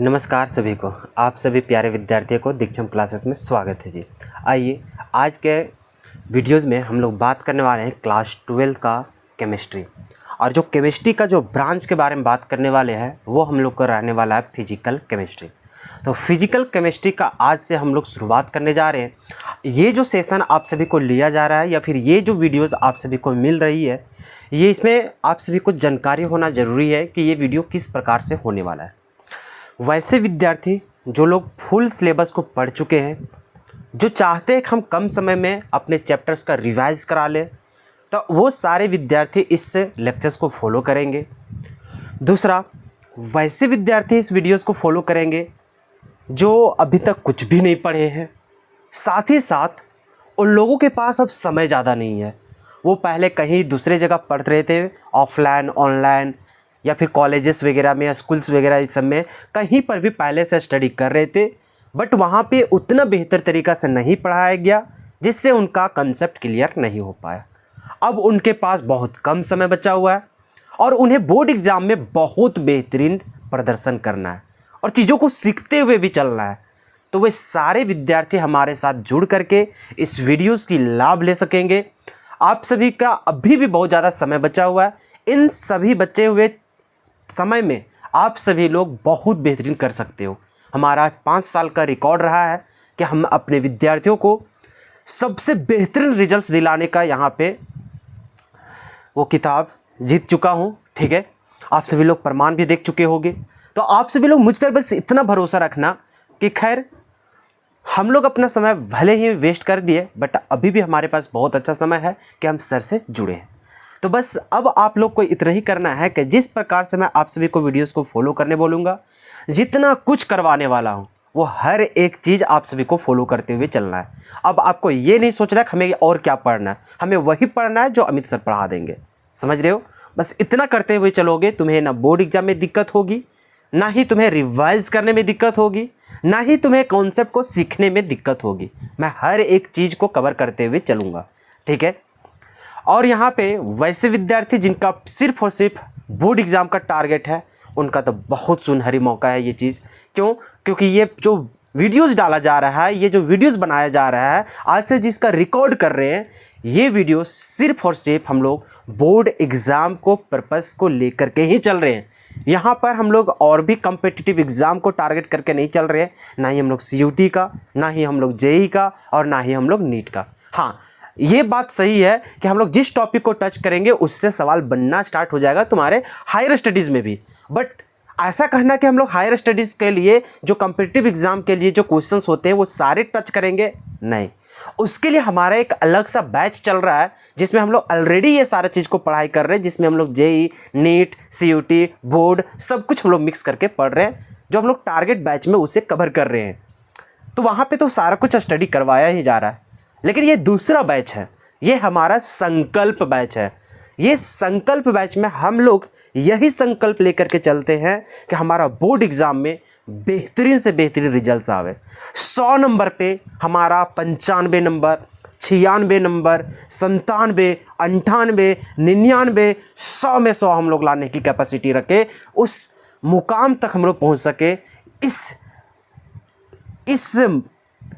नमस्कार सभी को। आप सभी प्यारे विद्यार्थियों को दीक्षम क्लासेस में स्वागत है जी। आइए आज के वीडियोज़ में हम लोग बात करने वाले हैं क्लास 12 का केमिस्ट्री। और जो केमिस्ट्री का जो ब्रांच के बारे में बात करने वाले हैं वो हम लोग को रहने वाला है फिजिकल केमिस्ट्री। तो फिजिकल केमिस्ट्री का आज से हम लोग शुरुआत करने जा रहे हैं। ये जो सेशन आप सभी को लिया जा रहा है या फिर ये जो वीडियोज़ आप सभी को मिल रही है, ये इसमें आप सभी को जानकारी होना ज़रूरी है कि ये वीडियो किस प्रकार से होने वाला है। वैसे विद्यार्थी जो लोग फुल सिलेबस को पढ़ चुके हैं, जो चाहते हैं कि हम कम समय में अपने चैप्टर्स का रिवाइज करा लें, तो वो सारे विद्यार्थी इस लेक्चर्स को फॉलो करेंगे। दूसरा, वैसे विद्यार्थी इस वीडियोस को फॉलो करेंगे जो अभी तक कुछ भी नहीं पढ़े हैं। साथ ही साथ उन लोगों के पास अब समय ज़्यादा नहीं है, वो पहले कहीं दूसरे जगह पढ़ रहे थे, ऑफलाइन ऑनलाइन या फिर कॉलेजेस वगैरह में या स्कूल्स वगैरह इस सब में कहीं पर भी पहले से स्टडी कर रहे थे, बट वहाँ पे उतना बेहतर तरीक़ा से नहीं पढ़ाया गया जिससे उनका कंसेप्ट क्लियर नहीं हो पाया। अब उनके पास बहुत कम समय बचा हुआ है और उन्हें बोर्ड एग्ज़ाम में बहुत बेहतरीन प्रदर्शन करना है और चीज़ों को सीखते हुए भी चलना है। तो वे सारे विद्यार्थी हमारे साथ जुड़ करके इस वीडियोज़ की लाभ ले सकेंगे। आप सभी का अभी भी बहुत ज़्यादा समय बचा हुआ है। इन सभी बचे हुए समय में आप सभी लोग बहुत बेहतरीन कर सकते हो। हमारा 5 साल का रिकॉर्ड रहा है कि हम अपने विद्यार्थियों को सबसे बेहतरीन रिजल्ट्स दिलाने का यहाँ पे वो किताब जीत चुका हूँ। ठीक है, आप सभी लोग प्रमाण भी देख चुके होंगे। तो आप सभी लोग मुझ पर बस इतना भरोसा रखना कि खैर हम लोग अपना समय भले ही वेस्ट कर दिए, बट अभी भी हमारे पास बहुत अच्छा समय है कि हम सर से जुड़े हैं। तो बस अब आप लोग को इतना ही करना है कि जिस प्रकार से मैं आप सभी को वीडियोस को फॉलो करने बोलूँगा, जितना कुछ करवाने वाला हूँ वो हर एक चीज़ आप सभी को फॉलो करते हुए चलना है। अब आपको ये नहीं सोचना है कि हमें और क्या पढ़ना है, हमें वही पढ़ना है जो अमित सर पढ़ा देंगे। समझ रहे हो? बस इतना करते हुए चलोगे, तुम्हें ना बोर्ड एग्जाम में दिक्कत होगी, ना ही तुम्हें रिवाइज करने में दिक्कत होगी, ना ही तुम्हें कॉन्सेप्ट को सीखने में दिक्कत होगी। मैं हर एक चीज़ को कवर करते हुए चलूँगा। ठीक है। और यहाँ पे वैसे विद्यार्थी जिनका सिर्फ और सिर्फ बोर्ड एग्ज़ाम का टारगेट है, उनका तो बहुत सुनहरी मौका है ये चीज़। क्यों? क्योंकि ये जो वीडियोस डाला जा रहा है, ये जो वीडियोस बनाया जा रहा है, आज से जिसका रिकॉर्ड कर रहे हैं, ये वीडियोस सिर्फ और सिर्फ हम लोग बोर्ड एग्ज़ाम को पर्पस को लेकर के ही चल रहे हैं। यहाँ पर हम लोग और भी कम्पिटिटिव एग्ज़ाम को टारगेट करके नहीं चल रहे हैं। ना ही हम लोग CUT का, ना ही हम लोग JEE का, और ना ही हम लोग नीट का। हाँ, ये बात सही है कि हम लोग जिस टॉपिक को टच करेंगे उससे सवाल बनना स्टार्ट हो जाएगा तुम्हारे हायर स्टडीज़ में भी। बट ऐसा कहना कि हम लोग हायर स्टडीज़ के लिए जो कम्पिटिटिव एग्ज़ाम के लिए जो क्वेश्चंस होते हैं वो सारे टच करेंगे, नहीं। उसके लिए हमारा एक अलग सा बैच चल रहा है जिसमें हम लोग ऑलरेडी ये सारा चीज़ को पढ़ाई कर रहे हैं, जिसमें हम लोग JEE, नीट, CUT, बोर्ड सब कुछ हम लोग मिक्स करके पढ़ रहे हैं, जो हम लोग टारगेट बैच में उसे कवर कर रहे हैं। तो वहाँ पर तो सारा कुछ स्टडी करवाया ही जा रहा है। लेकिन ये दूसरा बैच है, ये हमारा संकल्प बैच है। ये संकल्प बैच में हम लोग यही संकल्प लेकर के चलते हैं कि हमारा बोर्ड एग्ज़ाम में बेहतरीन से बेहतरीन रिजल्ट्स आवे। 100 नंबर पे हमारा 95 नंबर, 96 नंबर, 97, 98, 99, 100 में 100 हम लोग लाने की कैपेसिटी रखे, उस मुकाम तक हम लोग पहुँच सके। इस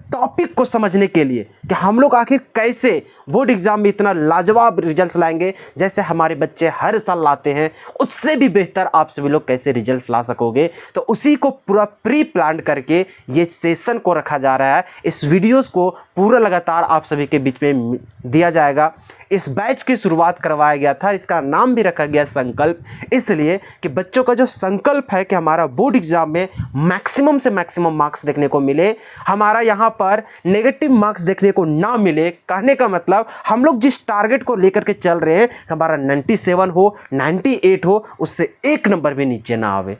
टॉपिक को समझने के लिए कि हम लोग आखिर कैसे बोर्ड एग्ज़ाम में इतना लाजवाब रिजल्ट्स लाएंगे, जैसे हमारे बच्चे हर साल लाते हैं, उससे भी बेहतर आप सभी लोग कैसे रिजल्ट्स ला सकोगे। तो उसी को पूरा प्री प्लान करके ये सेशन को रखा जा रहा है। इस वीडियोस को पूरा लगातार आप सभी के बीच में दिया जाएगा। इस बैच की शुरुआत करवाया गया था, इसका नाम भी रखा गया संकल्प, इसलिए कि बच्चों का जो संकल्प है कि हमारा बोर्ड एग्ज़ाम में मैक्सिमम से मैक्सिमम मार्क्स देखने को मिले, हमारा यहाँ पर नेगेटिव मार्क्स देखने को ना मिले। कहने का मतलब हम लोग जिस टारगेट को लेकर के चल रहे हैं, हमारा 97 हो, 98 हो, उससे एक नंबर भी नीचे ना आवे।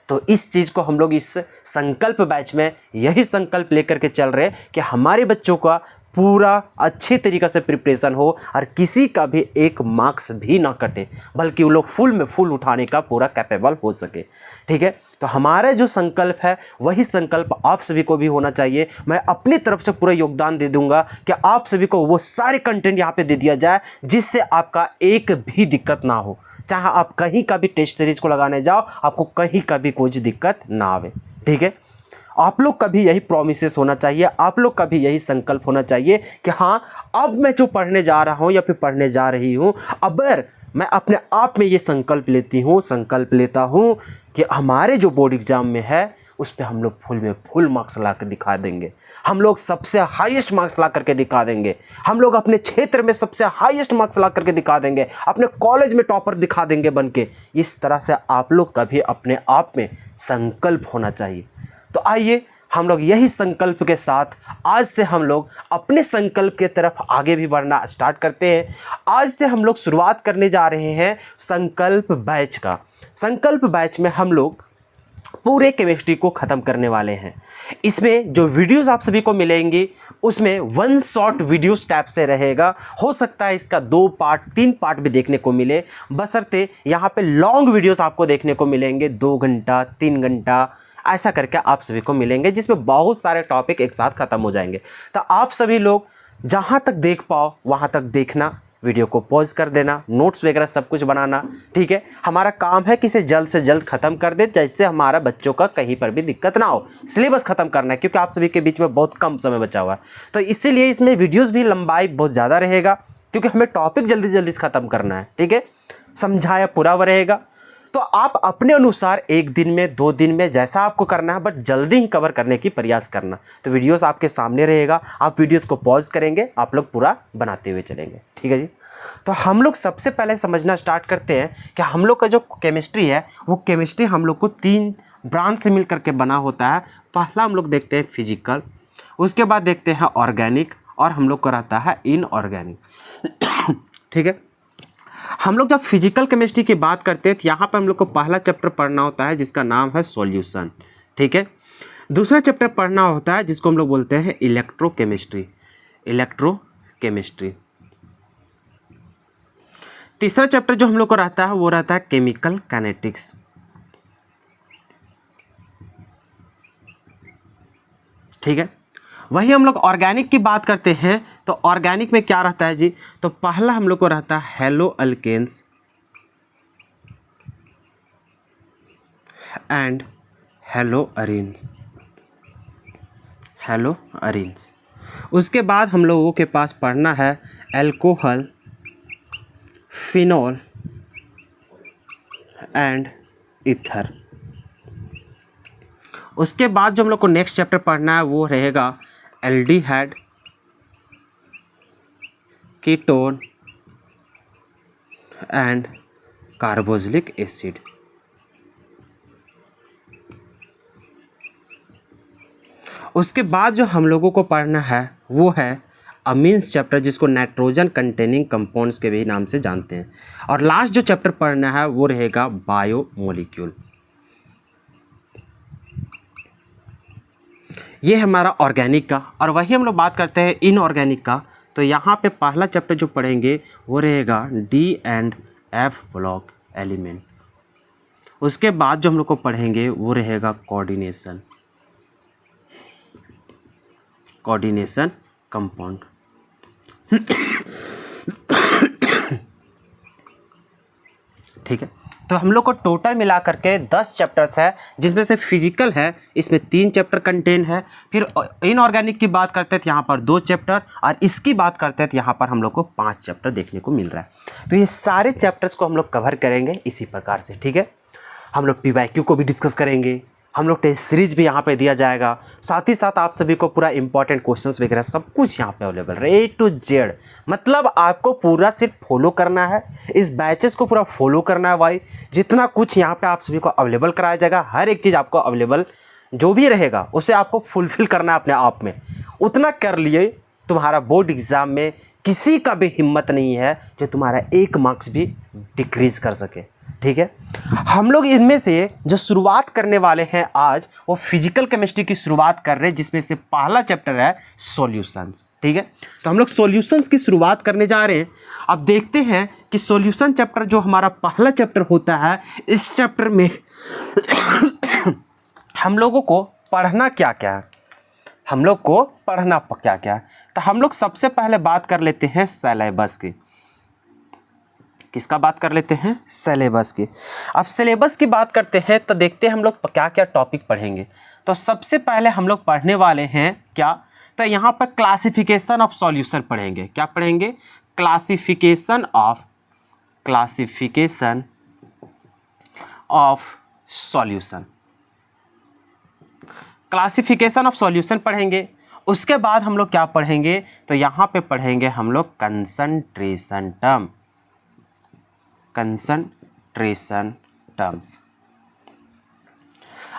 तो इस चीज़ को हम लोग इस संकल्प बैच में यही संकल्प लेकर के चल रहे हैं कि हमारे बच्चों का पूरा अच्छे तरीक़े से प्रिपरेशन हो और किसी का भी एक मार्क्स भी ना कटे, बल्कि वो लोग फुल में फुल उठाने का पूरा कैपेबल हो सके। ठीक है, तो हमारा जो संकल्प है वही संकल्प आप सभी को भी होना चाहिए। मैं अपनी तरफ से पूरा योगदान दे दूंगा कि आप सभी को वो सारे कंटेंट यहाँ पे दे दिया जाए जिससे आपका एक भी दिक्कत ना हो। चाहे आप कहीं का भी टेस्ट सीरीज को लगाने जाओ, आपको कहीं का भी कुछ दिक्कत ना आवे। ठीक है, आप लोग का भी यही प्रोमिसेस होना चाहिए, आप लोग का भी यही संकल्प होना चाहिए कि हाँ, अब मैं जो पढ़ने जा रहा हूँ या फिर पढ़ने जा रही हूँ, अगर मैं अपने आप में ये संकल्प लेता हूँ कि हमारे जो बोर्ड एग्जाम में है उस पर हम लोग फुल में फुल मार्क्स ला कर दिखा देंगे, हम लोग सबसे हाईएस्ट मार्क्स ला करके दिखा देंगे, हम लोग अपने क्षेत्र में सबसे हाईएस्ट मार्क्स ला करके दिखा देंगे, अपने कॉलेज में टॉपर दिखा देंगे बन के। इस तरह से आप लोग का भी अपने आप में संकल्प होना चाहिए। तो आइए हम लोग यही संकल्प के साथ आज से हम लोग अपने संकल्प के तरफ आगे भी बढ़ना स्टार्ट करते हैं। आज से हम लोग शुरुआत करने जा रहे हैं संकल्प बैच का। संकल्प बैच में हम लोग पूरे केमिस्ट्री को ख़त्म करने वाले हैं। इसमें जो वीडियोस आप सभी को मिलेंगी उसमें वन शॉट वीडियोस टाइप से रहेगा। हो सकता है इसका 2 पार्ट 3 पार्ट भी देखने को मिले, बशर्ते यहाँ पे लॉन्ग वीडियोस आपको देखने को मिलेंगे, 2 घंटा 3 घंटा ऐसा करके आप सभी को मिलेंगे, जिसमें बहुत सारे टॉपिक एक साथ ख़त्म हो जाएंगे। तो आप सभी लोग जहाँ तक देख पाओ वहाँ तक देखना, वीडियो को पॉज कर देना, नोट्स वगैरह सब कुछ बनाना। ठीक है, हमारा काम है कि इसे जल्द से जल्द ख़त्म कर दे, जैसे हमारा बच्चों का कहीं पर भी दिक्कत ना हो। सिलेबस ख़त्म करना है क्योंकि आप सभी के बीच में बहुत कम समय बचा हुआ है, तो इसीलिए इसमें वीडियोज़ भी लंबाई बहुत ज़्यादा रहेगा क्योंकि हमें टॉपिक जल्दी जल्दी से ख़त्म करना है। ठीक है, समझाया पूरा रहेगा। तो आप अपने अनुसार 1 दिन में 2 दिन में जैसा आपको करना है, बट जल्दी ही कवर करने की प्रयास करना। तो वीडियोस आपके सामने रहेगा, आप वीडियोस को पॉज करेंगे, आप लोग पूरा बनाते हुए चलेंगे। ठीक है जी, तो हम लोग सबसे पहले समझना स्टार्ट करते हैं कि हम लोग का जो केमिस्ट्री है वो केमिस्ट्री हम लोग को 3 ब्रांच से मिल करके बना होता है। पहला हम लोग देखते हैं फिजिकल, उसके बाद देखते हैं ऑर्गेनिक, और हम लोग को रहता है इनऑर्गेनिक। ठीक है, हम लोग जब फिजिकल केमिस्ट्री की बात करते हैं तो यहाँ पर हम लोग को पहला चैप्टर पढ़ना होता है जिसका नाम है सॉल्यूशन। ठीक है, दूसरा चैप्टर पढ़ना होता है जिसको हम लोग बोलते हैं इलेक्ट्रोकेमिस्ट्री। तीसरा चैप्टर जो हम लोग को रहता है वो रहता है केमिकल काइनेटिक्स। ठीक है, वही हम लोग ऑर्गेनिक की बात करते हैं तो ऑर्गेनिक में क्या रहता है जी, तो पहला हम लोग को रहता है haloalkanes and haloarenes. उसके बाद हम लोगों के पास पढ़ना है एल्कोहल, फिनॉल एंड ईथर। उसके बाद जो हम लोग को नेक्स्ट चैप्टर पढ़ना है वो रहेगा aldehyde, ketone and carboxylic acid. उसके बाद जो हम लोगों को पढ़ना है वो है अमीन्स चैप्टर, जिसको नाइट्रोजन कंटेनिंग कंपाउंड्स के भी नाम से जानते हैं। और लास्ट जो चैप्टर पढ़ना है वो रहेगा बायोमोलिक्यूल। ये हमारा ऑर्गेनिक का। और वही हम लोग बात करते हैं इनऑर्गेनिक का, तो यहाँ पे पहला चैप्टर जो पढ़ेंगे वो रहेगा D and F block element. उसके बाद जो हम लोग को पढ़ेंगे वो रहेगा कोऑर्डिनेशन कंपाउंड। ठीक है, तो हम लोग को टोटल मिला करके 10 चैप्टर्स है, जिसमें से फिजिकल है इसमें 3 चैप्टर कंटेन है। फिर इनऑर्गेनिक की बात करते हैं तो यहाँ पर 2 चैप्टर, और इसकी बात करते हैं तो यहाँ पर हम लोग को 5 चैप्टर देखने को मिल रहा है। तो ये सारे चैप्टर्स को हम लोग कवर करेंगे इसी प्रकार से। ठीक है, हम लोग PYQ को भी डिस्कस करेंगे, हम लोग टेस्ट सीरीज भी यहाँ पे दिया जाएगा, साथ ही साथ आप सभी को पूरा इंपॉर्टेंट क्वेश्चंस वगैरह सब कुछ यहाँ पे अवेलेबल है, A to Z। मतलब आपको पूरा सिर्फ फॉलो करना है, इस बैचेस को पूरा फॉलो करना है भाई। जितना कुछ यहाँ पे आप सभी को अवेलेबल कराया जाएगा, हर एक चीज़ आपको अवेलेबल जो भी रहेगा उसे आपको फुलफिल करना है अपने आप में। उतना कर लिए तुम्हारा बोर्ड एग्ज़ाम में किसी का भी हिम्मत नहीं है जो तुम्हारा 1 मार्क्स भी डिक्रीज कर सके। ठीक है, हम लोग इनमें से जो शुरुआत करने वाले हैं आज वो फिजिकल केमिस्ट्री की शुरुआत कर रहे हैं, जिसमें से पहला चैप्टर है सॉल्यूशंस। ठीक है, तो हम लोग सॉल्यूशंस की शुरुआत करने जा रहे हैं। अब देखते हैं कि सॉल्यूशन चैप्टर जो हमारा पहला चैप्टर होता है, इस चैप्टर में हम लोगों को पढ़ना क्या क्या है, तो हम लोग सबसे पहले बात कर लेते हैं सिलेबस की। किसका बात कर लेते हैं, सिलेबस की। अब सिलेबस की बात करते हैं तो देखते हैं हम लोग क्या क्या टॉपिक पढ़ेंगे। तो सबसे पहले हम लोग पढ़ने वाले हैं क्या, तो यहाँ पर क्लासिफिकेशन ऑफ सॉल्यूशन पढ़ेंगे। क्या पढ़ेंगे, classification of solution, classification of solution पढ़ेंगे। उसके बाद हम लोग क्या पढ़ेंगे, तो यहाँ पे पढ़ेंगे हम लोग कंसंट्रेशन टर्म्स।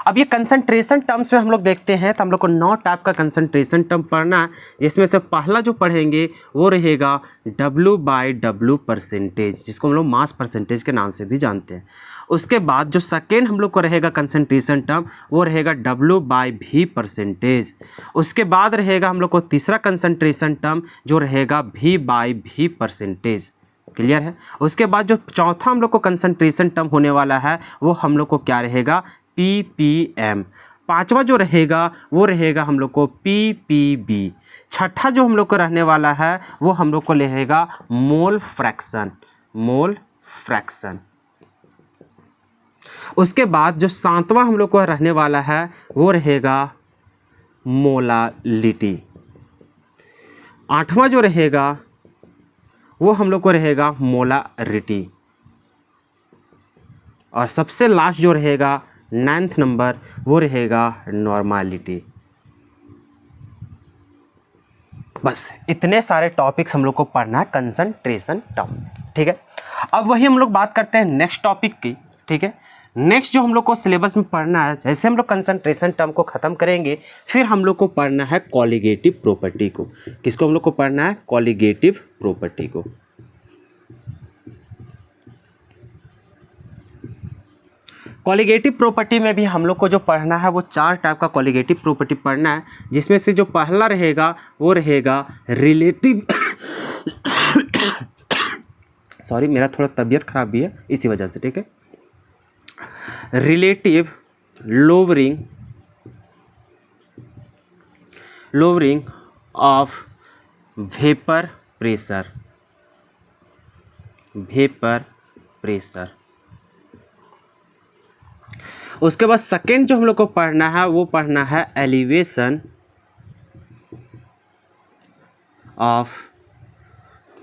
अब ये कंसंट्रेशन टर्म्स में हम लोग देखते हैं तो हम लोग को 9 टाइप का कंसंट्रेशन टर्म पढ़ना है। जिसमें से पहला जो पढ़ेंगे वो रहेगा W/W परसेंटेज, जिसको हम लोग मास परसेंटेज के नाम से भी जानते हैं। उसके बाद जो सेकेंड हम लोग को रहेगा कंसंट्रेशन टर्म वो रहेगा W/V परसेंटेज। उसके बाद रहेगा हम लोग को तीसरा कंसंट्रेशन टर्म जो रहेगा V/V परसेंटेज। क्लियर है। उसके बाद जो चौथा हम लोग को कंसंट्रेशन टर्म होने वाला है वो हम लोग को क्या रहेगा, ppm। पांचवा जो रहेगा वो रहेगा हम लोग को ppb। छठा जो हम लोग को रहने वाला है वो हम लोग को रहेगा मोल फ्रैक्शन। उसके बाद जो सातवां हम लोग को रहने वाला है वो रहेगा मोलालिटी। आठवां जो रहेगा वो हम लोग को रहेगा मोलारिटी। और सबसे लास्ट जो रहेगा 9th नंबर वो रहेगा नॉर्मालिटी। बस इतने सारे टॉपिक्स हम लोग को पढ़ना है कंसंट्रेशन टर्म, ठीक है। अब वही हम लोग बात करते हैं नेक्स्ट टॉपिक की, ठीक है। नेक्स्ट जो हम लोग को सिलेबस में पढ़ना है, जैसे हम लोग कंसंट्रेशन टर्म को ख़त्म करेंगे फिर हम लोग को पढ़ना है कॉलिगेटिव प्रॉपर्टी को। किसको हम लोग को पढ़ना है, कॉलिगेटिव प्रॉपर्टी को। कॉलिगेटिव प्रॉपर्टी में भी हम लोग को जो पढ़ना है वो 4 टाइप का कॉलिगेटिव प्रॉपर्टी पढ़ना है। जिसमें से जो पहला रहेगा वो रहेगा रिलेटिव सॉरी मेरा थोड़ा तबीयत खराब भी है इसी वजह से, ठीक है। Relative lowering of vapour pressure. उसके बाद सेकेंड जो हम लोग को पढ़ना है वो पढ़ना है एलिवेशन ऑफ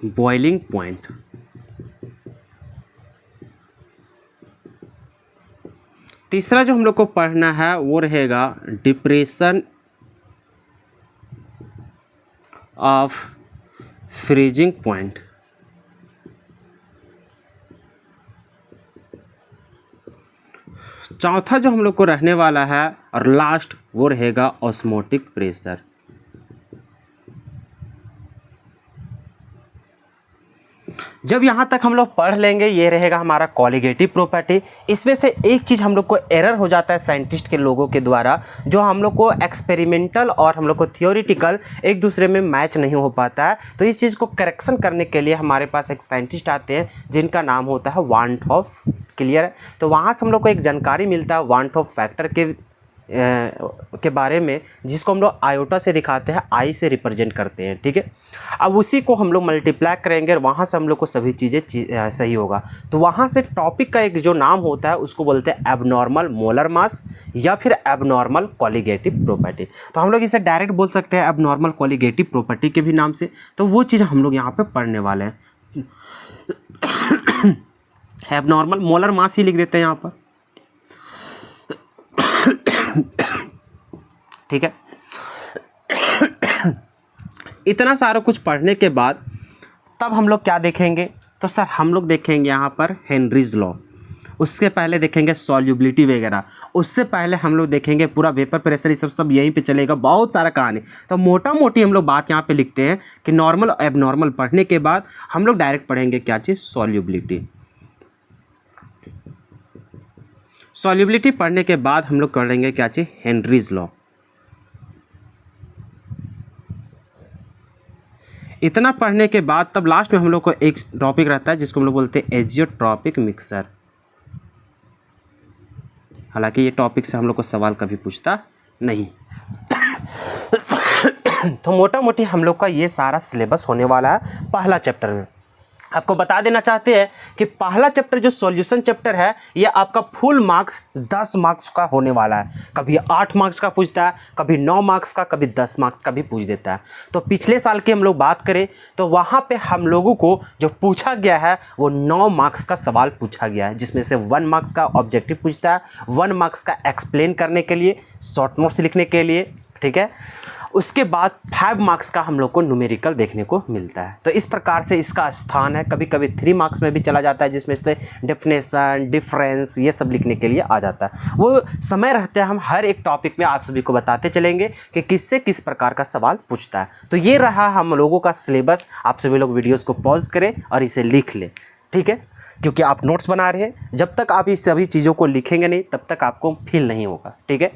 बॉइलिंग पॉइंट। तीसरा जो हम लोग को पढ़ना है वो रहेगा डिप्रेशन ऑफ फ्रीजिंग पॉइंट। चौथा जो हम लोग को रहने वाला है और लास्ट वो रहेगा ऑस्मोटिक प्रेशर। जब यहाँ तक हम लोग पढ़ लेंगे ये रहेगा हमारा कॉलिगेटिव प्रॉपर्टी। इसमें से एक चीज़ हम लोग को एरर हो जाता है साइंटिस्ट के लोगों के द्वारा, जो हम लोग को एक्सपेरिमेंटल और हम लोग को थियोरिटिकल एक दूसरे में मैच नहीं हो पाता है। तो इस चीज़ को करेक्शन करने के लिए हमारे पास एक साइंटिस्ट आते हैं जिनका नाम होता है वान हॉफ। क्लियर है। तो वहाँ से हम लोग को एक जानकारी मिलता है वान हॉफ फैक्टर के बारे में, जिसको हम लोग आयोटा से दिखाते हैं, आई से रिप्रेजेंट करते हैं, ठीक है। अब उसी को हम लोग मल्टीप्लाई करेंगे और वहाँ से हम लोग को सभी चीज़ें सही होगा। तो वहाँ से टॉपिक का एक जो नाम होता है उसको बोलते हैं एबनॉर्मल मोलर मास या फिर एबनॉर्मल कॉलिगेटिव प्रॉपर्टी। तो हम लोग इसे डायरेक्ट बोल सकते हैं एबनॉर्मल कॉलिगेटिव प्रॉपर्टी के भी नाम से। तो वो चीज़ हम लोग यहाँ पर पढ़ने वाले हैं। एबनॉर्मल मोलर मास ही लिख देते हैं यहाँ पर, ठीक है। इतना सारा कुछ पढ़ने के बाद तब हम लोग क्या देखेंगे, तो सर हम लोग देखेंगे यहाँ पर हेनरीज लॉ। उसके पहले देखेंगे सॉल्युबिलिटी वगैरह। उससे पहले हम लोग देखेंगे पूरा वेपर प्रेशर, ये सब यहीं पे चलेगा, बहुत सारा कहानी। तो मोटा मोटी हम लोग बात यहाँ पे लिखते हैं कि नॉर्मल और एबनॉर्मल पढ़ने के बाद हम लोग डायरेक्ट पढ़ेंगे क्या चीज़, सॉल्युबिलिटी। सॉल्युबिलिटी पढ़ने के बाद हम लोग करेंगे क्या चीज़, हेनरीज लॉ। इतना पढ़ने के बाद तब लास्ट में हम लोग को एक टॉपिक रहता है जिसको हम लोग बोलते हैं एजियोट्रॉपिक मिक्सर। हालांकि ये टॉपिक से हम लोग को सवाल कभी पूछता नहीं। तो मोटा मोटी हम लोग का ये सारा सिलेबस होने वाला है पहला चैप्टर में। आपको बता देना चाहते हैं कि पहला चैप्टर जो सॉल्यूशन चैप्टर है ये आपका फुल मार्क्स 10 मार्क्स का होने वाला है। कभी 8 मार्क्स का पूछता है, कभी 9 मार्क्स का, कभी 10 मार्क्स का भी पूछ देता है। तो पिछले साल की हम लोग बात करें तो वहाँ पे हम लोगों को जो पूछा गया है वो 9 मार्क्स का सवाल पूछा गया है, जिसमें से 1 मार्क्स का ऑब्जेक्टिव पूछता है, 1 मार्क्स का एक्सप्लेन करने के लिए, शॉर्ट नोट्स लिखने के लिए, ठीक है। उसके बाद 5 मार्क्स का हम लोग को न्यूमेरिकल देखने को मिलता है। तो इस प्रकार से इसका स्थान है, कभी कभी 3 मार्क्स में भी चला जाता है, जिसमें से डेफिनेशन, डिफरेंस ये सब लिखने के लिए आ जाता है। वो समय रहते हैं हम हर एक टॉपिक में आप सभी को बताते चलेंगे कि किससे किस प्रकार का सवाल पूछता है। तो ये रहा हम लोगों का सिलेबस। आप सभी लोग वीडियोज़ को पॉज करें और इसे लिख लें, ठीक है, क्योंकि आप नोट्स बना रहे हैं। जब तक आप इस सभी चीज़ों को लिखेंगे नहीं तब तक आपको फील नहीं होगा, ठीक है।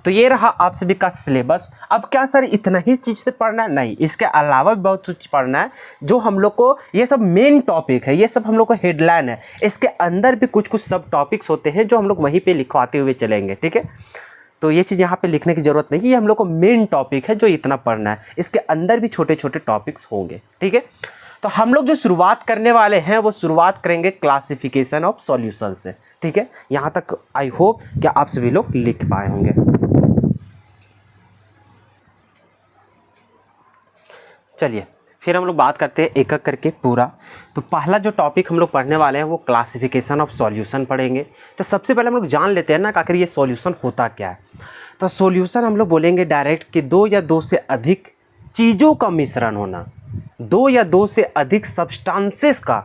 तो ये रहा आप सभी का सिलेबस। अब क्या सर इतना ही चीज़ से पढ़ना है? नहीं, इसके अलावा भी बहुत कुछ पढ़ना है। जो हम लोग को ये सब मेन टॉपिक है, ये सब हम लोग को हेडलाइन है, इसके अंदर भी कुछ कुछ सब टॉपिक्स होते हैं जो हम लोग वहीं पे लिखवाते हुए चलेंगे, ठीक है। तो ये चीज़ यहाँ पे लिखने की ज़रूरत नहीं, ये हम लोग को मेन टॉपिक है जो इतना पढ़ना है। इसके अंदर भी छोटे छोटे टॉपिक्स होंगे, ठीक है। तो हम लोग जो शुरुआत करने वाले हैं वो शुरुआत करेंगे क्लासिफिकेशन ऑफ सॉल्यूशन से, ठीक है। यहाँ तक आई होप कि आप सभी लोग लिख पाए होंगे। चलिए फिर हम लोग बात करते हैं एक एक करके पूरा। तो पहला जो टॉपिक हम लोग पढ़ने वाले हैं वो क्लासिफिकेशन ऑफ सॉल्यूशन पढ़ेंगे। तो सबसे पहले हम लोग जान लेते हैं ना आखिर ये सॉल्यूशन होता क्या है। तो सॉल्यूशन हम लोग बोलेंगे डायरेक्ट कि 2 या 2 से अधिक चीज़ों का मिश्रण होना, 2 या 2 से अधिक सब्सटेंसेस का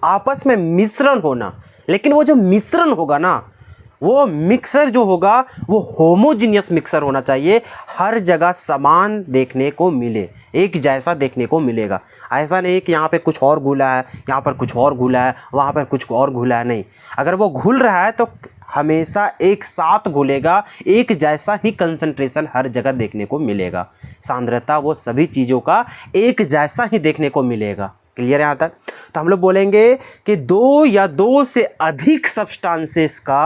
आपस में मिश्रण होना। लेकिन वो जो मिश्रण होगा ना, वो मिक्सर जो होगा वो होमोजीनियस मिक्सर होना चाहिए, हर जगह समान देखने को मिले, एक जैसा देखने को मिलेगा। ऐसा नहीं कि यहाँ पे कुछ और घुला है, यहाँ पर कुछ और घुला है, वहाँ पर कुछ और घुला है, नहीं। अगर वो घुल रहा है तो हमेशा एक साथ घुलेगा, एक जैसा ही कंसंट्रेशन हर जगह देखने को मिलेगा, सांद्रता वो सभी चीज़ों का एक जैसा ही देखने को मिलेगा। क्लियर है यहाँ तक? तो हम लोग बोलेंगे कि 2 या 2 से अधिक सब्सटेंसेस का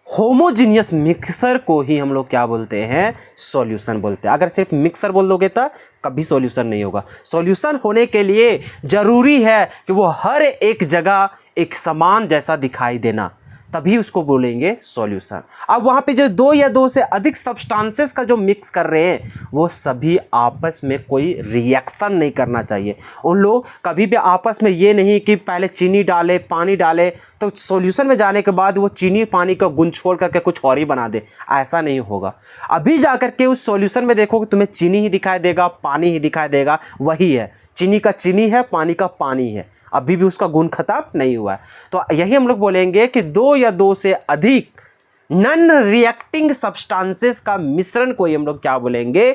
होमोजीनियस मिक्सर को ही हम लोग क्या बोलते हैं? सॉल्यूशन बोलते हैं। अगर सिर्फ मिक्सर बोल दोगे तो कभी सॉल्यूशन नहीं होगा। सॉल्यूशन होने के लिए जरूरी है कि वो हर एक जगह एक समान जैसा दिखाई देना, तभी उसको बोलेंगे सॉल्यूशन। अब वहाँ पे जो 2 या 2 से अधिक सब्सटेंसेस का जो मिक्स कर रहे हैं वो सभी आपस में कोई रिएक्शन नहीं करना चाहिए। उन लोग कभी भी आपस में ये नहीं कि पहले चीनी डाले, पानी डाले, तो सॉल्यूशन में जाने के बाद वो चीनी पानी का गुण छोड़ करके कुछ और ही बना दे, ऐसा नहीं होगा। अभी जा करके उस सॉल्यूशन में देखोगे तुम्हें चीनी ही दिखाई देगा, पानी ही दिखाई देगा, वही है, चीनी का चीनी है, पानी का पानी है, अभी भी उसका गुण खत्म नहीं हुआ है। तो यही हम लोग बोलेंगे कि 2 या 2 से अधिक नॉन रिएक्टिंग सब्सटेंसेस का मिश्रण को ही हम लोग क्या बोलेंगे?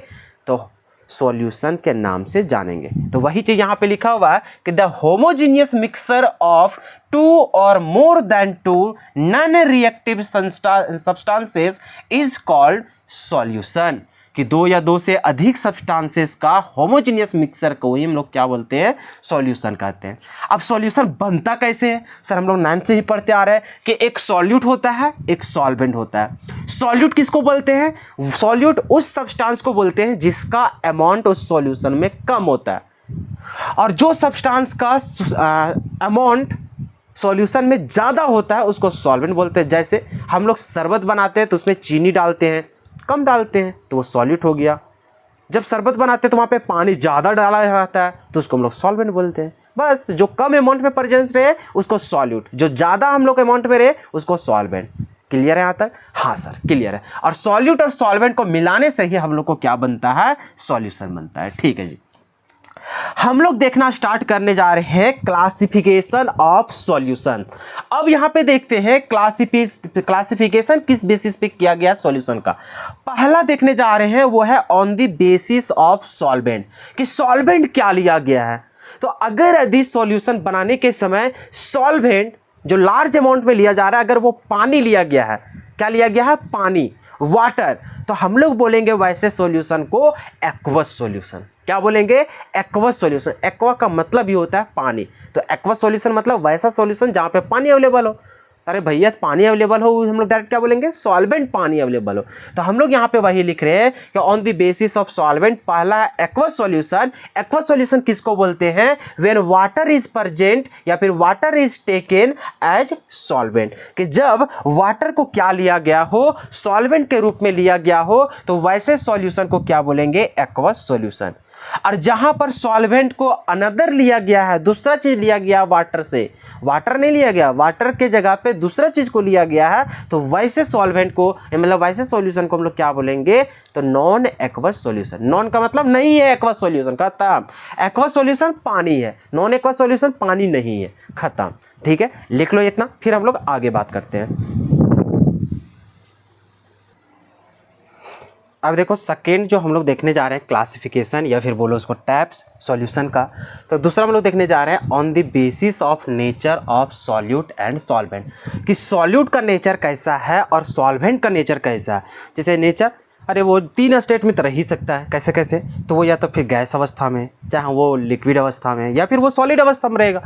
तो सॉल्यूशन के नाम से जानेंगे। तो वही चीज यहां पे लिखा हुआ है कि द होमोजीनियस मिक्सर ऑफ 2 और more than 2 non reactive substances is called solution. कि 2 या 2 से अधिक सब्सटेंसेस का होमोजीनियस मिक्सर को ही हम लोग क्या बोलते हैं? सॉल्यूशन कहते हैं। अब सॉल्यूशन बनता कैसे है? सर हम लोग 9th से ही पढ़ते आ रहे हैं कि एक सॉल्यूट होता है, एक सॉल्वेंट होता है। सॉल्यूट किसको बोलते हैं? सॉल्यूट उस सब्सटेंस को बोलते हैं जिसका अमाउंट उस सॉल्यूशन में कम होता है, और जो सब्सटेंस का अमाउंट सॉल्यूशन में ज़्यादा होता है उसको सॉल्वेंट बोलते हैं। जैसे हम लोग शरबत बनाते हैं तो उसमें चीनी डालते हैं, कम डालते हैं तो वो सॉल्यूट हो गया। जब शरबत बनाते हैं तो वहाँ पे पानी ज़्यादा डाला रहता है तो उसको हम लोग सॉल्वेंट बोलते हैं। बस जो कम अमाउंट में प्रेजेंस रहे उसको सॉल्यूट, जो ज़्यादा हम लोग अमाउंट में रहे उसको सॉल्वेंट। क्लियर है यहाँ तक? हाँ सर क्लियर है। और सॉल्यूट और सॉल्वेंट को मिलाने से ही हम लोग को क्या बनता है? सॉल्यूशन बनता है। ठीक है जी, हम लोग देखना स्टार्ट करने जा रहे हैं क्लासिफिकेशन ऑफ सॉल्यूशन। अब यहां पे देखते हैं क्लासिफिकेशन किस बेसिस पे किया गया सॉल्यूशन का। पहला देखने जा रहे हैं वो है on the basis of solvent, कि सॉल्वेंट क्या लिया गया है। तो अगर यदि सॉल्यूशन बनाने के समय सॉल्वेंट जो लार्ज अमाउंट में लिया जा रहा है, अगर वो पानी लिया गया है, क्या लिया गया है? पानी, वाटर, तो हम लोग बोलेंगे वैसे सॉल्यूशन को एक्वस सॉल्यूशन। क्या बोलेंगे? Aqueous solution. एक्वा का मतलब ही होता है पानी, तो एक्वस सॉल्यूशन मतलब वैसा सॉल्यूशन जहां पे पानी अवेलेबल हो। अरे भैया पानी अवेलेबल हो हम लोग डायरेक्ट क्या बोलेंगे, सॉल्वेंट पानी अवेलेबल हो। तो हम लोग यहाँ पे वही लिख रहे हैं कि on the basis of solvent, पहला एक्वस सॉल्यूशन। एक्वस सॉल्यूशन किसको बोलते हैं, व्हेन वाटर इज प्रेजेंट या फिर water is taken as solvent, कि जब वाटर को क्या लिया गया हो, सॉल्वेंट के रूप में लिया गया हो, तो वैसे सॉल्यूशन को क्या बोलेंगे, एक्वस सॉल्यूशन। और जहां पर सॉल्वेंट को अनदर लिया गया है, दूसरा चीज लिया गया वाटर से, वाटर नहीं लिया गया, वाटर के जगह पे दूसरा चीज को लिया गया है, तो वैसे सॉल्वेंट को मतलब वैसे सॉल्यूशन को हम लोग क्या बोलेंगे, तो नॉन एक्वस सॉल्यूशन। नॉन का मतलब नहीं है एक्वस सॉल्यूशन, खत्म। एक्वस सॉल्यूशन पानी है, नॉन एक्वस सॉल्यूशन पानी नहीं है, खत्म। ठीक है, लिख लो इतना, फिर हम लोग आगे बात करते हैं। अब देखो सेकेंड जो हम लोग देखने जा रहे हैं क्लासिफिकेशन या फिर बोलो उसको टाइप्स सॉल्यूशन का, तो दूसरा हम लोग देखने जा रहे हैं on the basis of nature of solute and solvent, कि सॉल्यूट का नेचर कैसा है और सॉल्वेंट का नेचर कैसा है। जैसे नेचर, अरे वो 3 स्टेट में तो रह ही सकता है, कैसे कैसे, तो वो या तो फिर गैस अवस्था में, चाहे वो लिक्विड अवस्था में, या फिर वो सॉलिड अवस्था में रहेगा।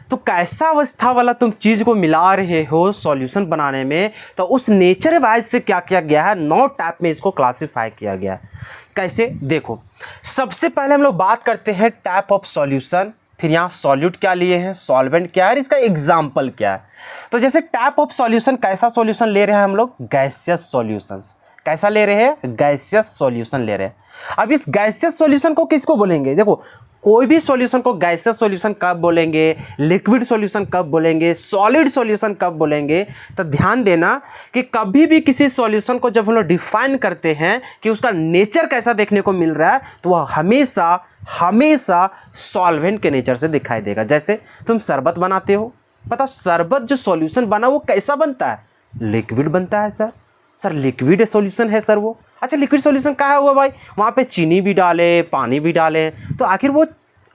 तो कैसा अवस्था वाला तुम चीज़ को मिला रहे हो सॉल्यूशन बनाने में, तो उस नेचर वाइज से क्या किया गया है, 9 टाइप में इसको क्लासिफाई किया गया है। कैसे, देखो सबसे पहले हम लोग बात करते हैं टाइप ऑफ सॉल्यूशन, फिर यहाँ सॉल्यूट क्या लिए हैं, सॉल्वेंट क्या है, इसका एग्जाम्पल क्या है। तो जैसे टाइप ऑफ सॉल्यूशन, कैसा सॉल्यूशन ले रहे हैं हम लोग, गैसियस सॉल्यूशंस। कैसा ले रहे हैं, गैसियस सॉल्यूशन ले रहे हैं। अब इस गैसियस सॉल्यूशन को किसको बोलेंगे, देखो कोई भी सॉल्यूशन को गैसियस सॉल्यूशन कब बोलेंगे, लिक्विड सॉल्यूशन कब बोलेंगे, सॉलिड सॉल्यूशन कब बोलेंगे। तो ध्यान देना कि कभी भी किसी सॉल्यूशन को जब हम लोग डिफाइन करते हैं कि उसका नेचर कैसा देखने को मिल रहा है, तो वह हमेशा हमेशा सॉल्वेंट के नेचर से दिखाई देगा। जैसे तुम शरबत बनाते हो, पता शरबत जो सॉल्यूशन बना वो कैसा बनता है, लिक्विड बनता है सर लिक्विड सॉल्यूशन है सर वो। अच्छा लिक्विड सॉल्यूशन क्या हुआ भाई, वहाँ पे चीनी भी डाले, पानी भी डाले, तो आखिर वो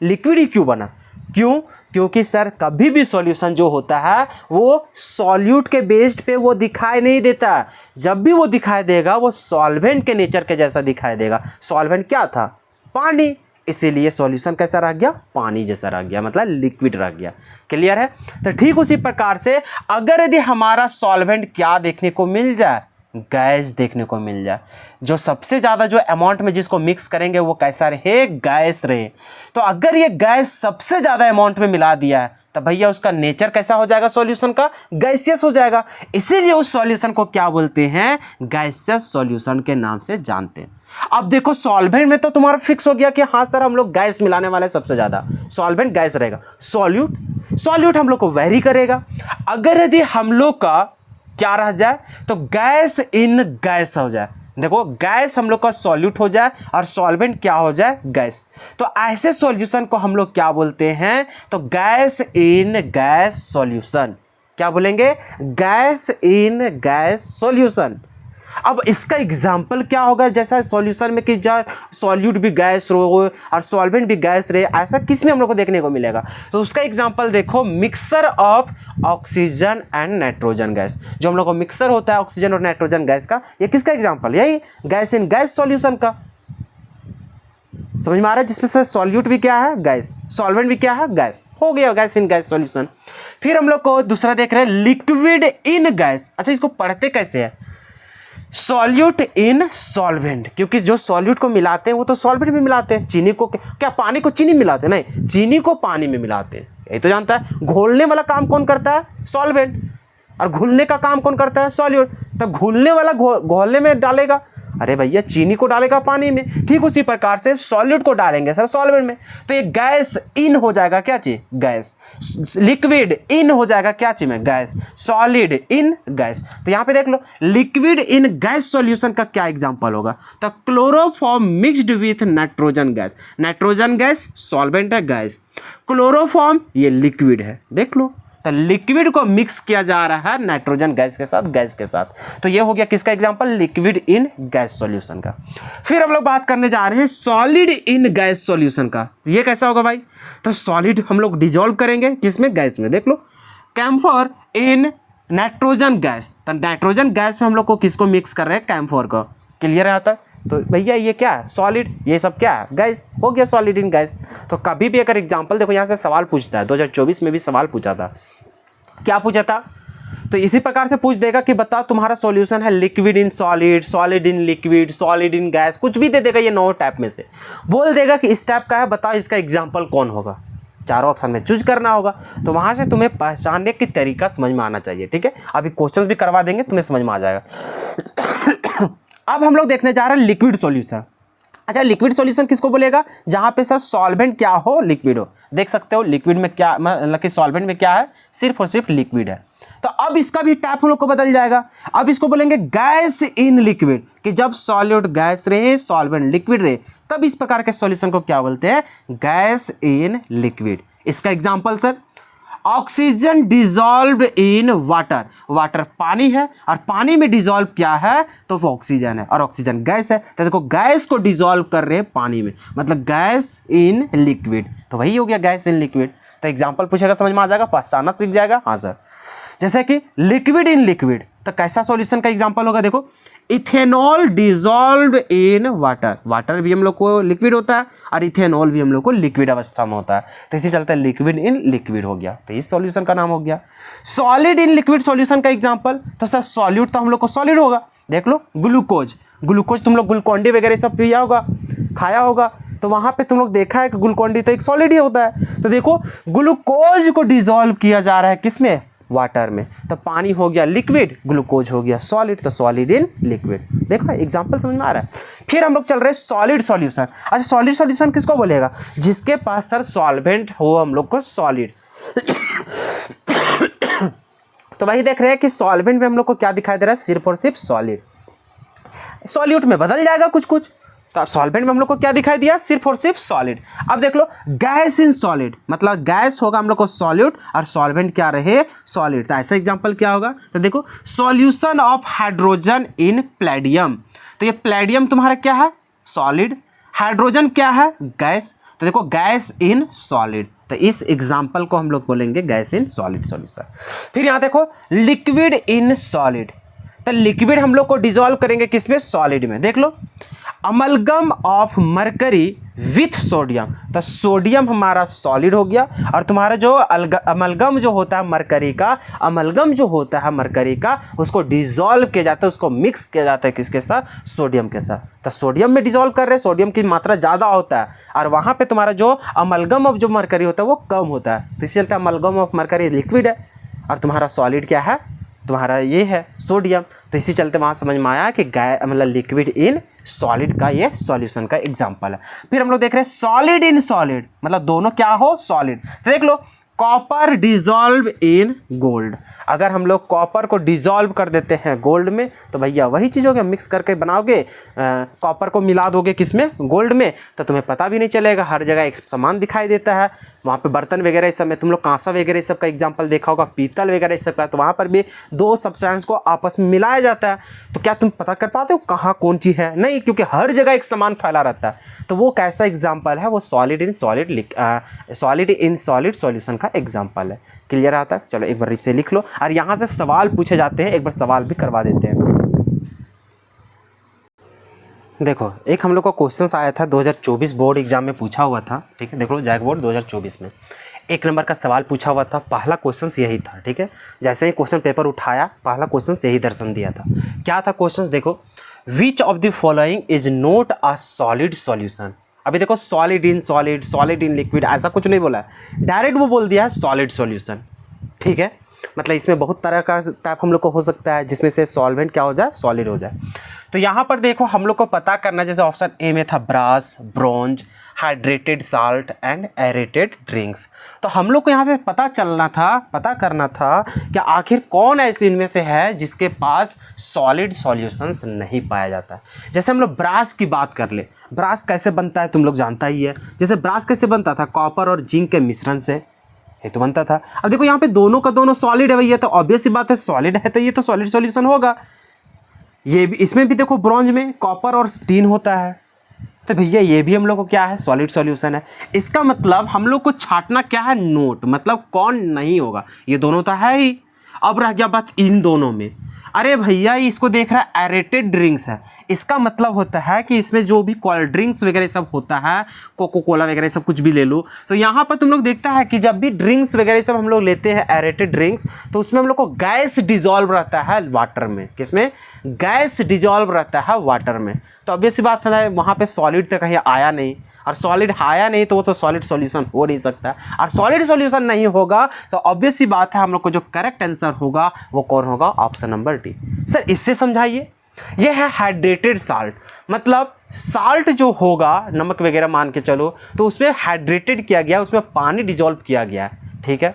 लिक्विड ही क्यों बना, क्यों, क्योंकि सर कभी भी सॉल्यूशन जो होता है वो सॉल्यूट के बेस्ड पे वो दिखाई नहीं देता। जब भी वो दिखाई देगा वो सॉल्वेंट के नेचर के जैसा दिखाई देगा। सॉल्वेंट क्या था, पानी, इसीलिए सॉल्यूशन कैसा रह गया, पानी जैसा रह गया, मतलब लिक्विड रह गया। क्लियर है। तो ठीक उसी प्रकार से अगर यदि हमारा सॉल्वेंट क्या देखने को मिल जाए, गैस देखने को मिल जाए, जो सबसे ज़्यादा जो अमाउंट में जिसको मिक्स करेंगे वो कैसा रहे, गैस रहे। तो अगर ये गैस सबसे ज़्यादा अमाउंट में मिला दिया है तो भैया उसका नेचर कैसा हो जाएगा, सॉल्यूशन का गैसियस हो जाएगा। इसीलिए उस सॉल्यूशन को क्या बोलते हैं, गैसियस सॉल्यूशन के नाम से जानते हैं। अब देखो सॉल्वेंट में तो तुम्हारा फिक्स हो गया कि हाँ सर हम लोग गैस मिलाने वाले सबसे ज़्यादा, सॉल्वेंट गैस रहेगा। सॉल्यूट हम लोग को वेरी करेगा। अगर यदि हम लोग का क्या रह जाए, तो गैस इन गैस हो जाए। देखो गैस हम लोग का सॉल्यूट हो जाए और सॉल्वेंट क्या हो जाए, गैस। तो ऐसे सॉल्यूशन को हम लोग क्या बोलते हैं, तो गैस इन गैस सॉल्यूशन। क्या बोलेंगे, गैस इन गैस सॉल्यूशन। अब इसका एग्जाम्पल क्या होगा, जैसा सॉल्यूशन में कि जो सॉल्यूट भी गैस हो और सॉल्वेंट भी गैस रहे, ऐसा किस में हम लोग को देखने को मिलेगा। तो उसका एग्जाम्पल देखो, mixer of oxygen and nitrogen gas. जो हम लोग को मिक्सर होता है ऑक्सीजन और नाइट्रोजन गैस का, ये किसका एग्जाम्पल, यही गैस इन गैस सॉल्यूशन का। समझ में आ रहा है, जिसमें से सॉल्यूट भी क्या है, गैस, सॉल्वेंट भी क्या है, गैस, हो गया गैस इन गैस सॉल्यूशन। फिर हम लोग को दूसरा देख रहे हैं लिक्विड इन गैस। अच्छा इसको पढ़ते कैसे है, सॉल्यूट इन सॉल्वेंट, क्योंकि जो सॉल्यूट को मिलाते हैं वो तो सॉल्वेंट में मिलाते हैं। चीनी को क्या, पानी को चीनी मिलाते हैं, नहीं, चीनी को पानी में मिलाते हैं, यही तो जानता है। घोलने वाला काम कौन करता है, सॉल्वेंट, और घुलने का काम कौन करता है, सॉल्यूट। तो घुलने वाला घोलने में डालेगा, अरे भैया चीनी को डालेगा पानी में, ठीक उसी प्रकार से सॉल्यूट को डालेंगे सर सॉल्वेंट में। तो ये गैस इन हो जाएगा क्या चीज, गैस। लिक्विड इन हो जाएगा क्या चीज में, गैस। Solid in gas. तो यहाँ पे देख लो लिक्विड इन गैस सॉल्यूशन का क्या एग्जांपल होगा, तो chloroform mixed with nitrogen gas. Nitrogen gas solvent है, गैस। क्लोरोफॉर्म ये लिक्विड है, देख लो। तो लिक्विड को मिक्स किया जा रहा है नाइट्रोजन गैस के साथ, गैस के साथ। तो ये हो गया किसका example, liquid in gas solution का। फिर हम लोग बात करने जा रहे हैं सॉलिड इन गैस सॉल्यूशन का। ये कैसा होगा भाई, तो सॉलिड हम लोग डिजोल्व करेंगे किसमें, गैस में। देख लो कैम्फोर इन नाइट्रोजन गैस। तो नाइट्रोजन गैस में हम लोग को किसको मिक्स कर रहे हैं, कैम्फोर को। क्लियर आता है। तो भैया ये क्या है, सॉलिड, ये सब क्या है, गैस, हो गया सॉलिड इन गैस। तो कभी भी अगर एग्जांपल देखो यहाँ से सवाल पूछता है, 2024 में भी सवाल पूछा था, क्या पूछा था, तो इसी प्रकार से पूछ देगा कि बताओ तुम्हारा सॉल्यूशन है liquid in solid, solid in liquid, solid in gas, कुछ भी दे देगा ये 9 टाइप में से। बोल देगा कि इस टाइप का है, बताओ इसका एग्जाम्पल कौन होगा। चारों ऑप्शन में चूज करना होगा। तो वहां से तुम्हें पहचानने की तरीका समझ में आना चाहिए, ठीक है। अभी क्वेश्चंस भी करवा देंगे, तुम्हें समझ में आ जाएगा। अब हम लोग देखने जा रहे हैं लिक्विड सॉल्यूशन। अच्छा, लिक्विड सॉल्यूशन किसको बोलेगा? जहां पे सर सॉल्वेंट क्या हो, लिक्विड हो। देख सकते हो लिक्विड में क्या, मतलब कि सॉल्वेंट में क्या है, सिर्फ और सिर्फ लिक्विड है। तो अब इसका भी टाइप हम लोग को बदल जाएगा। अब इसको बोलेंगे गैस इन लिक्विड, कि जब सॉल्यूट गैस रहे, सॉल्वेंट लिक्विड रहे, तब इस प्रकार के सॉल्यूशन को क्या बोलते हैं? Gas in liquid. इसका example sir, oxygen dissolve in water. Water पानी है और पानी में डिजॉल्व क्या है? तो वो ऑक्सीजन है, और ऑक्सीजन गैस है। तो देखो गैस को डिजॉल्व कर रहे हैं पानी में, मतलब गैस इन लिक्विड। तो वही हो गया गैस इन लिक्विड। तो एग्जांपल पूछेगा, समझ में आ जाएगा, पहचानना सीख जाएगा। हाँ सर, जैसे कि लिक्विड इन लिक्विड, तो कैसा सॉल्यूशन का एग्जांपल होगा? देखो, ethanol dissolve in water. Water भी हम लोग को लिक्विड होता है और इथेनॉल भी हम लोग को लिक्विड अवस्था में होता है। तो इसी चलते लिक्विड इन लिक्विड हो गया। तो इस सॉल्यूशन का नाम हो गया। सॉलिड इन लिक्विड सॉल्यूशन का एग्जांपल, तो सर सॉल्यूट तो हम लोग को सॉलिड होगा। देख लो, ग्लूकोज। ग्लूकोज तुम लोग ग्लूकोन डी वगैरह सब पिया होगा, खाया होगा, तो वहां पे तुम लोग देखा है कि ग्लूकोन डी तो एक सॉलिड ही होता है। तो देखो, ग्लूकोज को डिजॉल्व किया जा रहा है किसमें? वाटर में। तो पानी हो गया लिक्विड, ग्लूकोज हो गया सॉलिड, तो सॉलिड इन लिक्विड। देखो एग्जांपल समझ में आ रहा है। फिर हम लोग चल रहे हैं सॉलिड सॉल्यूशन। अच्छा, सॉलिड सॉल्यूशन किसको बोलेगा? जिसके पास सर सॉल्वेंट हो हम लोग को सॉलिड। तो वही देख रहे हैं कि सॉल्वेंट में हम लोग को क्या दिखाई दे रहा है? सिर्फ और सिर्फ सॉलिड। सॉल्यूट में बदल जाएगा कुछ कुछ। तो अब सॉल्वेंट में हम लोग को क्या दिखाई दिया? सिर्फ और सिर्फ सॉलिड। अब देख लो, गैस इन सॉलिड, मतलब गैस होगा हम लोग को सॉल्यूट और सॉल्वेंट क्या रहे? सॉलिड। तो ऐसा एग्जांपल क्या होगा? तो देखो, solution of hydrogen in Palladium. तो ये प्लेडियम तुम्हारा क्या है? सॉलिड। हाइड्रोजन क्या है? गैस। तो देखो, गैस इन सॉलिड। तो इस एग्जांपल को हम लोग बोलेंगे गैस इन सॉलिड सॉल्यूशन। फिर यहाँ देखो, लिक्विड इन सॉलिड। तो लिक्विड हम लोग को डिजॉल्व करेंगे किसमें? सॉलिड में। देख लो, amalgam of mercury with sodium. तो सोडियम हमारा सॉलिड हो गया, और तुम्हारा जो अमलगम जो होता है मरकरी का, अमलगम जो होता है मरकरी का, उसको डिजॉल्व किया जाता है, उसको मिक्स किया जाता है किसके साथ? सोडियम के साथ। तो सोडियम में डिजॉल्व कर रहे हैं, सोडियम की मात्रा ज़्यादा होता है, और वहाँ पे तुम्हारा जो अमलगम ऑफ जो मरकरी होता है वो कम होता है। तो इसी चलते अमलगम ऑफ मरकरी लिक्विड है, और तुम्हारा सॉलिड क्या है? तुम्हारा ये है सोडियम। तो इसी चलते वहाँ समझ में आया कि मतलब लिक्विड इन सॉलिड का ये सॉल्यूशन का एग्जांपल है। फिर हम लोग देख रहे हैं सॉलिड इन सॉलिड, मतलब दोनों क्या हो? सॉलिड। तो देख लो, कॉपर डिजॉल्व इन गोल्ड। अगर हम लोग कॉपर को डिजॉल्व कर देते हैं गोल्ड में, तो भैया वही चीज़ हो गया, मिक्स करके बनाओगे, कॉपर को मिला दोगे किसमें? गोल्ड में, तो तुम्हें पता भी नहीं चलेगा, हर जगह एक समान दिखाई देता है। वहाँ पे बर्तन वगैरह इस सब में तुम लोग कांसा वगैरह इस सब का एग्जांपल देखा होगा, पीतल वगैरह इस सब का, तो वहाँ पर भी दो सब्सटेंस को आपस में मिलाया जाता है। तो क्या तुम पता कर पाते हो कहाँ कौन चीज़ है? नहीं, क्योंकि हर जगह एक समान फैला रहता है। तो वो कैसा एग्जाम्पल है? वो सॉलिड इन सॉलिड सॉल्यूशन का एग्जाम्पल है। क्लियर आता है? चलो एक बार इसे लिख लो, और यहाँ से सवाल पूछे जाते हैं, एक बार सवाल भी करवा देते हैं। देखो, एक हम लोग का क्वेश्चन आया था 2024 बोर्ड एग्जाम में पूछा हुआ था, ठीक है। देख लो, जैक बोर्ड 2024 में 1 नंबर का सवाल पूछा हुआ था। पहला क्वेश्चन यही था, ठीक है। जैसे ही क्वेश्चन पेपर उठाया, पहला क्वेश्चन यही दर्शन दिया था। क्या था क्वेश्चन? देखो, which of the following is not a solid solution. अभी देखो, solid in solid, solid in liquid, ऐसा कुछ नहीं बोला है, डायरेक्ट वो बोल दिया है सॉलिड सॉल्यूशन, ठीक है। मतलब इसमें बहुत तरह का टाइप हम लोग को हो सकता है, जिसमें से सॉल्वेंट क्या हो जाए? सॉलिड हो जाए। तो यहाँ पर देखो, हम लोग को पता करना, जैसे ऑप्शन ए में था brass, bronze, hydrated salt and aerated drinks. तो हम लोग को यहाँ पे पता करना था कि आखिर कौन ऐसे इनमें से है जिसके पास सॉलिड सॉल्यूशंस नहीं पाया जाता। जैसे हम लोग ब्रास की बात कर ले, ब्रास कैसे बनता है तुम लोग जानता ही है। जैसे ब्रास कैसे बनता था? कॉपर और जिंक के मिश्रण से ये तो बनता था। अब देखो, यहाँ पे दोनों का दोनों सॉलिड है भैया, तो ऑब्वियस सी बात है सॉलिड है, तो ये तो सॉलिड सॉल्यूशन होगा। ये भी, इसमें भी देखो, ब्रॉन्ज में कॉपर और टीन होता है, तो भैया ये भी हम लोग को क्या है? सॉलिड सॉल्यूशन है। इसका मतलब हम लोग को छांटना क्या है? नोट, मतलब कौन नहीं होगा। ये दोनों तो है ही। अब रह गया बात इन दोनों में। अरे भैया इसको देख रहा है एरेटेड ड्रिंक्स है, इसका मतलब होता है कि इसमें जो भी कोल्ड ड्रिंक्स वगैरह सब होता है, कोको कोला वगैरह सब कुछ भी ले लो, तो यहाँ पर तुम लोग देखता है कि जब भी ड्रिंक्स वगैरह सब हम लोग लेते हैं एरेटेड ड्रिंक्स, तो उसमें हम लोग को गैस डिजॉल्व रहता है वाटर में। किसमें? गैस डिजॉल्व रहता है वाटर में। तो ऑब्वियस सी बात है वहाँ पे सॉलिड तो कहीं आया नहीं, और सॉलिड आया नहीं तो वो तो सॉलिड सॉल्यूशन हो नहीं सकता, और सॉलिड सॉल्यूशन नहीं होगा तो ऑब्वियस सी बात है हम लोग को जो करेक्ट आंसर होगा वो कौन होगा? Option number D. सर इससे समझाइए। ये है हाइड्रेटेड साल्ट, मतलब साल्ट जो होगा, नमक वगैरह मान के चलो, तो उसमें हाइड्रेटेड किया गया, उसमें पानी डिजॉल्व किया गया है, ठीक है।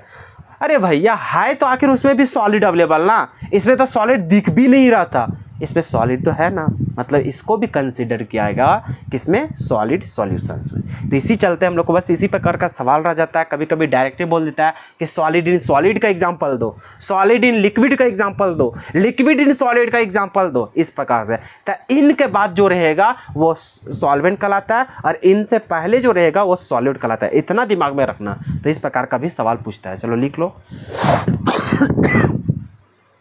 अरे भैया है तो आखिर उसमें भी सॉलिड अवेलेबल ना, इसमें तो सॉलिड दिख भी नहीं रहा था, इसमें सॉलिड तो है ना, मतलब इसको भी कंसीडर किया जाएगा किसमें? सॉलिड सॉल्यूशंस में। तो इसी चलते हम लोग को बस इसी प्रकार का सवाल रह जाता है, कभी कभी डायरेक्टली बोल देता है कि सॉलिड इन सॉलिड का एग्जांपल दो, सॉलिड इन लिक्विड का एग्जांपल दो, लिक्विड इन सॉलिड का एग्जांपल दो, इस प्रकार से। तो इनके बाद जो रहेगा वो सॉल्वेंट कहलाता है, और इनसे पहले जो रहेगा वो सॉलिड कहलाता है। इतना दिमाग में रखना, तो इस प्रकार का भी सवाल पूछता है। चलो लिख लो।